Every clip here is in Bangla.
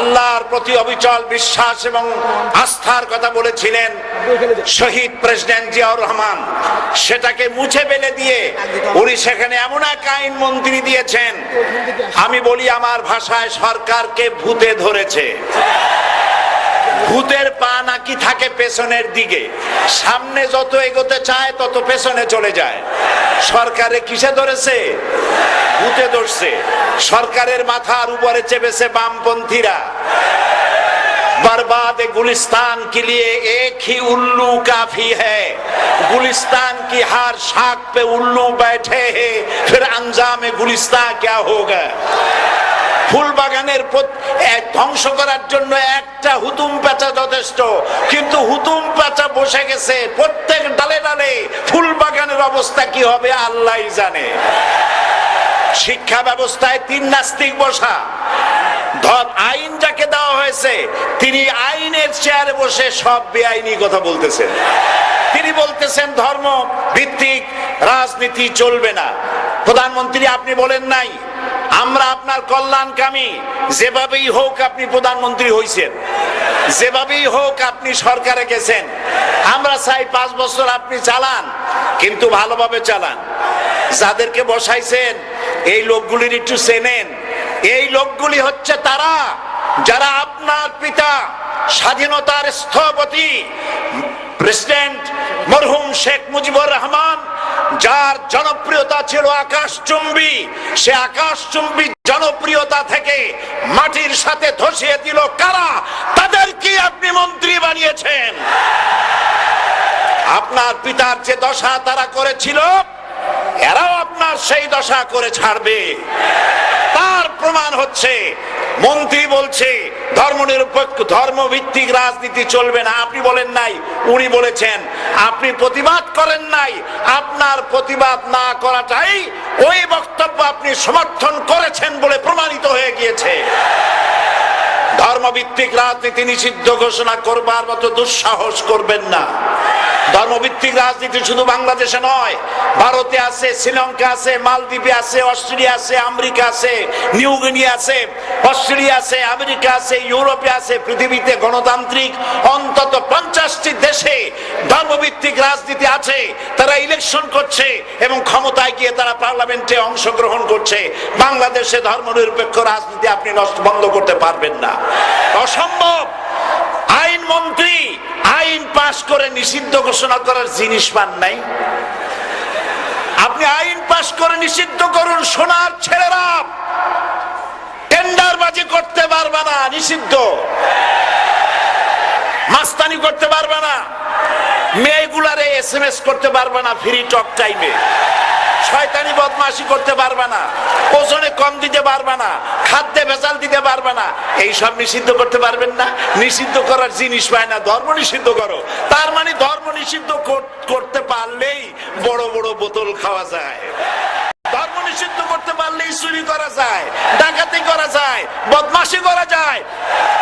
আল্লাহর প্রতি অবিচল বিশ্বাস এবং আস্থার কথা বলেছিলেন শহীদ প্রেসিডেন্ট জিয়াউর রহমান, সেটাকে মুছে ফেলে দিয়ে উনি সেখানে এমন এক আইন মন্ত্রী দিয়েছেন, আমি বলি আমার ভাষায় সরকারকে ভূতে ধরেছে। ভূতের পা নাকি থাকে পেছনের দিকে, সামনে যত এগোতে চায় তত পেছনে চলে যায়। সরকারে কিসে ধরেছে? ভূতে ধরছে। সরকারের মাথার উপরে চেপেছে বামপন্থীরা। बर्बाद गुलिस्तान के लिए एक ही उल्लू काफी है, गुलिस्तान की हर शाख पे उल्लू बैठे हैं, फिर अंजाम गुलिस्तान क्या होगा। ফুল বাগানের ধ্বংস করার জন্য একটা হুতুম পেঁচা যথেষ্ট, কিন্তু হুতুম পেঁচা বসে গেছে প্রত্যেক ডালে ডালে। ফুল বাগানের অবস্থা কি হবে আল্লাহই জানে। শিক্ষা ব্যবস্থায় তিন নাস্তিক বসা, আইন যাকে দেওয়া হয়েছে তিনি আইনের চেয়ারে বসে সব বেআইনি কথা বলতেছেন। তিনি বলতেছেন ধর্ম ভিত্তিক রাজনীতি চলবে না। প্রধানমন্ত্রী আপনি বলেন নাই আমরা আপনার কল্যাণকামী, যেভাবেই হোক আপনি প্রধানমন্ত্রী হইছেন, যেভাবেই হোক আপনি সরকারে গেছেন, আমরা চাই 5 বছর আপনি চালান, কিন্তু ভালোভাবে চালান। যাদেরকে বসাইছেন এই লোকগুলির একটু চেনেন। এই লোকগুলি হচ্ছে তারা যারা আপনার পিতা স্বাধীনতার স্থপতি প্রেসিডেন্ট মরহুম শেখ মুজিবুর রহমান, যার জনপ্রিয়তা ছিল আকাশচুম্বী, সে আকাশচুম্বী জনপ্রিয়তা থেকে মাটির সাথে ধসিয়ে দিল কারা? তাদেরকে আপনি মন্ত্রী বানিয়েছেন। আপনার পিতার যে দশা তারা করেছিল, এরাও আপনার সেই দশা করে ছাড়বে। তার প্রমাণ হচ্ছে মন্ত্রী বলছে ধর্মনিরপেক্ষ ধর্মভিত্তিক রাজনীতি চলবে না। আপনি বলেন নাই, উনি বলেছেন। আপনি প্রতিবাদ করেন নাই, আপনার প্রতিবাদ না করাটাই ওই বক্তব্য আপনি সমর্থন করেছেন বলে প্রমাণিত হয়ে গিয়েছে। ধর্মভিত্তিক রাজনীতি নিষিদ্ধ ঘোষণা করবার মতো দুঃসাহস করবেন না। ধর্মভিত্তিক রাজনীতি শুধু বাংলাদেশে নয়, ভারতে আছে, শ্রীলঙ্কা আছে, মালদ্বীপে আছে, অস্ট্রেলিয়া আছে, আমেরিকা আছে, নিউ গিনি আছে, অস্ট্রেলিয়া আছে, আমেরিকা আছে, ইউরোপে আছে। পৃথিবীতে গণতান্ত্রিক অন্তত 50টি দেশে ধর্মভিত্তিক রাজনীতি আছে। তারা ইলেকশন করছে এবং ক্ষমতায় গিয়ে তারা পার্লামেন্টে অংশগ্রহণ করছে। বাংলাদেশে ধর্মনিরপেক্ষ রাজনীতি আপনি বন্ধ করতে পারবেন না, অসম্ভব। আইন মন্ত্রী আইন পাশ করে নিষিদ্ধ ঘোষণা করার জিনিস পান নাই। আপনি আইন পাশ করে নিষিদ্ধ করুন, সোনার ছেলেরা টেন্ডারবাজি করতে পারবে না, নিষিদ্ধ। মাস্তানি করতে পারবে না, মেয়েগুলারে SMS করতে পারবে না ফ্রি টক টাইমে, শয়তানি বদমাশি করতে পারবে না, ওজনে কম দিতে পারবে না, খাদ্যে ভেজাল দিতে পারবে না। এইসব নিষিদ্ধ করতে পারবেন না। নিষিদ্ধ করার জিনিস পায় না, ধর্ম নিষিদ্ধ করো। তার মানে ধর্ম নিষিদ্ধ করতে পারলেই বড় বড় বোতল খাওয়া যায়। ধর্ম নিষিদ্ধ করতে পারলেই চুরি করা যায়, ডাকাতি করা যায়, বদমাশি করা যায়।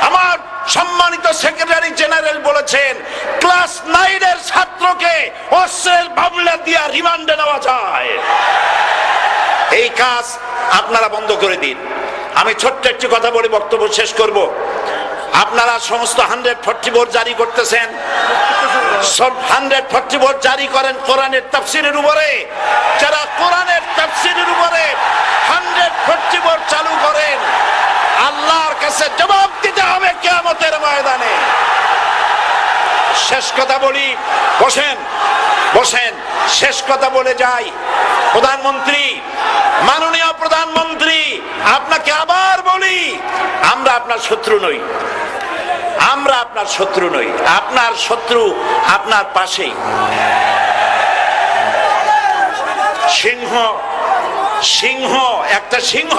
আমার সম্মানিত সেক্রেটারি জেনারেল বলেছেন ক্লাস 9 এর ছাত্রকে অস্ত্রের মামলা দিয়ে রিমান্ডে নেওয়া যায়। এই কাজ আপনারা বন্ধ করে দিন। আমি ছোট্ট একটি কথা বলে বক্তব্য শেষ করব। আপনারা সমস্ত 144 জারি করতেছেন, সব 144 জারি করেন কোরআনের তাফসীরের উপরে। যারা কোরআনের তাফসীরের উপরে 144 চালু করেন, আল্লাহর কাছে জবাব দিতে হবে কিয়ামতের ময়দানে। শেষ কথা বলি, বসেন বসেন, শেষ কথা বলে যাই। প্রধানমন্ত্রী, মাননীয় প্রধানমন্ত্রী, আপনাকে আবার বলি, আমরা আপনার শত্রু নই, আমরা আপনার শত্রু নই। আপনার শত্রু আপনার পাশেই। সিংহ, সিংহ, একটা সিংহ,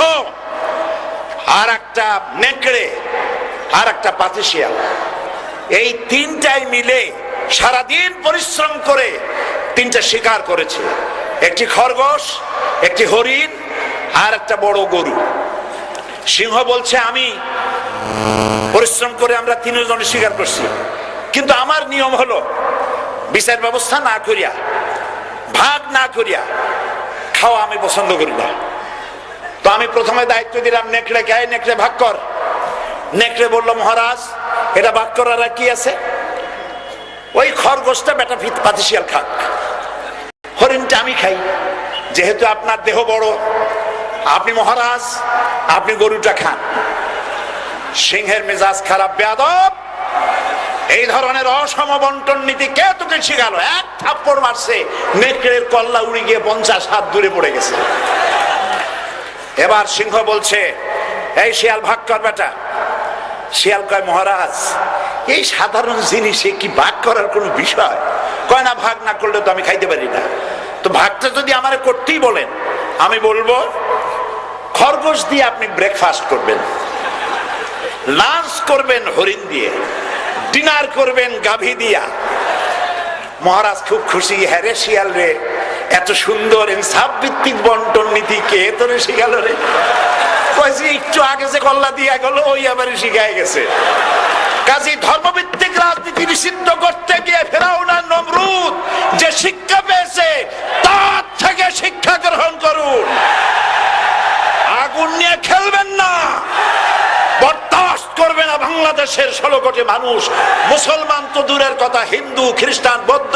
আর একটা নেকড়ে, আর একটা পাতিশিয়াল, এই তিনটাই মিলে সারাদিন পরিশ্রম করে তিনটা শিকার করেছে। একটি খরগোশ, একটি হরিণ, আর একটা বড় গরু। সিংহ বলছে আমি পরিশ্রম করে আমরা তিনজনে শিকার করছি, কিন্তু আমার নিয়ম হলো বিচার ব্যবস্থা না করিয়া, ভাগ না করিয়া খাওয়া আমি পছন্দ করি না। তো আমি প্রথমে দায়িত্ব দিলাম নেকড়েকে, নেকড়ে ভাগ কর। নেকড়ে বলল, মহারাজ এটা ভাগ করার আর কি আছে, ওই খরগোশটা বেটা পাতিশিয়াল খাক, হরিণটা আমি খাই, যেহেতু আপনার দেহ বড়, আপনি মহারাজ, আপনি গরুটা খান। সিংহের মেজাজ খারাপ, বেয়াদব, এই ধরনের অসম বন্টন নীতি কে তোকে শিখালো? এক থাপ্পড় মারছে, নেকড়ের কল্লা উড়ে গিয়ে 50 হাত দূরে পড়ে গেছে। এবার সিংহ বলছে, এই শিয়াল ভাগ কর বেটা। শিয়াল কয়, মহারাজ এই সাধারণ জিনিসে কি ভাগ করার কোন বিষয়? কয় না, ভাগ না করলে তো আমি খাইতে পারি না। তো ভাগটা যদি আমারে করতেই বলেন, আমি বলবো খরগোশ দিয়ে আপনি ব্রেকফাস্ট করবেন, লাঞ্চ করবেন হরিণ দিয়ে, ডিনার করবেন গাভী দিয়া। মহারাজ খুব খুশি, হ্যাঁ রে শিয়াল রে, এত সুন্দর ইনসাফ ভিত্তিক বন্টন নীতি কে তোরে শিখালো রে? কয়েছি একটু আগে যে কল্লা দিয়া গেল, ওই আবার শিখায় গেছে। কাজী ধর্মভিত্তিক রাজনীতি নিষিদ্ধ করতে গিয়ে ফেরাউন আর নমরুদ যে শিক্ষা পেয়েছে, তার থেকে শিক্ষা গ্রহণ করুন। আগুন নিয়ে খেলবেন না, বরদাস্ত করবে না বাংলাদেশের 16 কোটি মানুষ। মুসলমান তো দূরের কথা, হিন্দু, খ্রিস্টান, বৌদ্ধ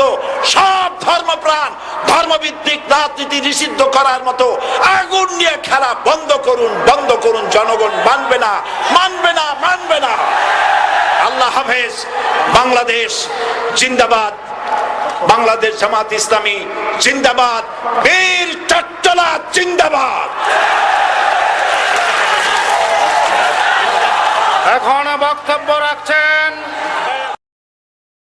সব ধর্মপ্রাণ ধর্মভিত্তিক রাজনীতি নিষিদ্ধ করার মতো আগুন নিয়ে খেলা বন্ধ করুন, বন্ধ করুন। জনগণ মানবে না, মানবে না, মানবে না। আল্লাহ হাফেজ। বাংলাদেশ জিন্দাবাদ, বাংলাদেশ জামাত ইসলামী জিন্দাবাদ, বীর চট্টলা জিন্দাবাদ। এখন বক্তব্য রাখছেন